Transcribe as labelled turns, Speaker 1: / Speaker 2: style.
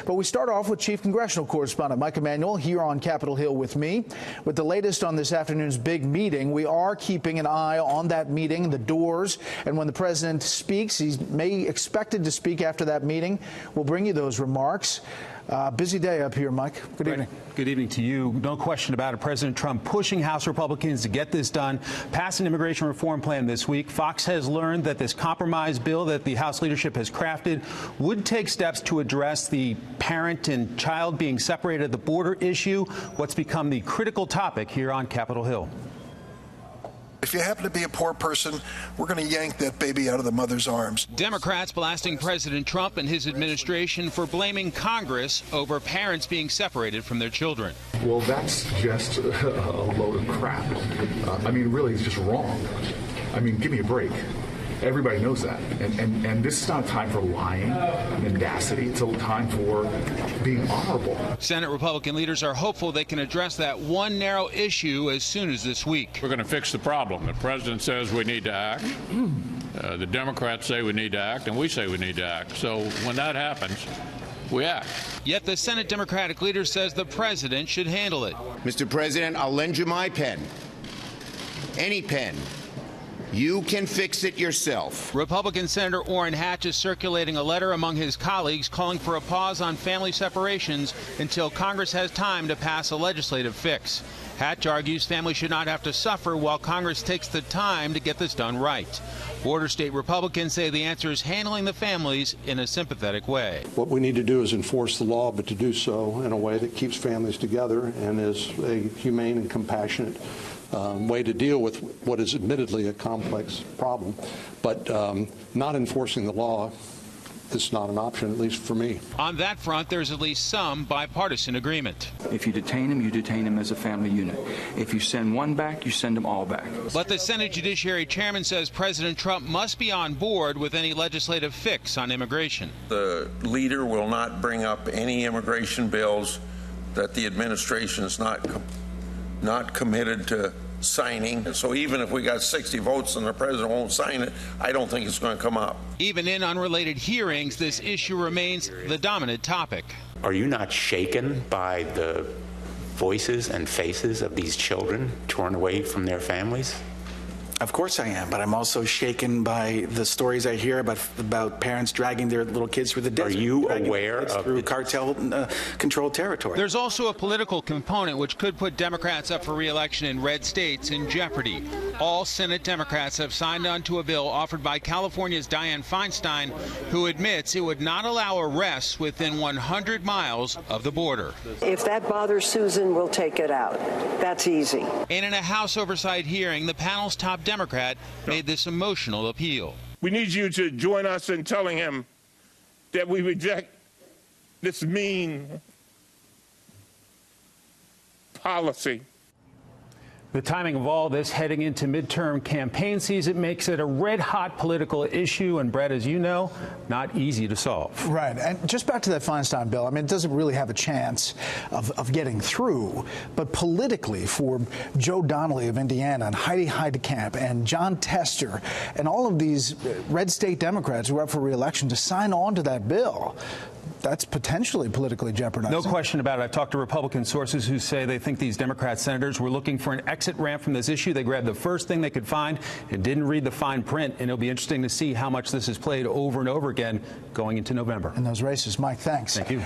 Speaker 1: But we start off with Chief Congressional Correspondent Mike Emanuel here on Capitol Hill with me. With the latest on this afternoon's big meeting, we are keeping an eye on that meeting, the doors, and when the president speaks, he's expected to speak after that meeting. We'll bring you those remarks. Busy day up here, Mike. Good evening.
Speaker 2: Good evening to you. No question about it. President Trump pushing House Republicans to get this done, pass an immigration reform plan this week. Fox has learned that this compromise bill that the House leadership has crafted would take steps to address the parent and child being separated at the border issue, what's become the critical topic here on Capitol Hill.
Speaker 3: If you happen to be a poor person, we're going to yank that baby out of the mother's arms.
Speaker 4: Democrats blasting President Trump and his administration for blaming Congress over parents being separated from their children.
Speaker 5: Well, that's just a load of crap. I mean, really, it's just wrong. I mean, give me a break. Everybody knows that. And this is not a time for lying and mendacity. It's a time for being honorable. Senate
Speaker 4: Republican leaders are hopeful they can address that one narrow issue as soon as this week.
Speaker 6: We're going to fix the problem. The president says we need to act. The Democrats say we need to act, and we say we need to act. So when that happens, we act.
Speaker 4: Yet the Senate Democratic leader says the president should handle it.
Speaker 7: Mr. President, I'll lend you my pen. Any pen. You can fix it yourself.
Speaker 4: Republican Senator Orrin Hatch is circulating a letter among his colleagues calling for a pause on family separations until Congress has time to pass a legislative fix. Hatch argues families should not have to suffer while Congress takes the time to get this done right. Border state Republicans say the answer is handling the families in a sympathetic way.
Speaker 8: What we need to do is enforce the law, but to do so in a way that keeps families together and is a humane and compassionate way to deal with what is admittedly a complex problem. But not enforcing the law is not an option, at least for me.
Speaker 4: On that front, there's at least some bipartisan agreement.
Speaker 9: If you detain him as a family unit. If you send one back, you send them all back.
Speaker 4: But the Senate Judiciary Chairman says President Trump must be on board with any legislative fix on immigration.
Speaker 10: The leader will not bring up any immigration bills that the administration is not committed to signing. So even if we got 60 votes and the president won't sign it, I don't think it's going to come up.
Speaker 4: Even in unrelated hearings, this issue remains the dominant topic.
Speaker 11: Are you not shaken by the voices and faces of these children torn away from their families?
Speaker 12: Of course I am, but I'm also shaken by the stories I hear about parents dragging their little kids through the desert.
Speaker 11: Are you aware of
Speaker 12: through cartel-controlled territory?
Speaker 4: There's also a political component which could put Democrats up for re-election in red states in jeopardy. All Senate Democrats have signed on to a bill offered by California's Dianne Feinstein, who admits it would not allow arrests within 100 miles of the border.
Speaker 13: If that bothers Susan, we'll take it out. That's easy.
Speaker 4: And in a House oversight hearing, the panel's top Democrat made this emotional appeal.
Speaker 14: We need you to join us in telling him that we reject this mean policy.
Speaker 2: The timing of all this heading into midterm campaign season makes it a red-hot political issue, and Brett, as you know, not easy to solve.
Speaker 1: Right, and just back to that Feinstein bill, I mean, it doesn't really have a chance of getting through, but politically for Joe Donnelly of Indiana and Heidi Heitkamp and John Tester and all of these red state Democrats who are up for re-election to sign on to that bill, that's potentially politically jeopardizing.
Speaker 2: No question about it. I've talked to Republican sources who say they think these Democrat senators were looking for an exit ramp from this issue. They grabbed the first thing they could find and didn't read the fine print. And it'll be interesting to see how much this is played over and over again going into November.
Speaker 1: In those races. Mike, thanks.
Speaker 2: Thank you.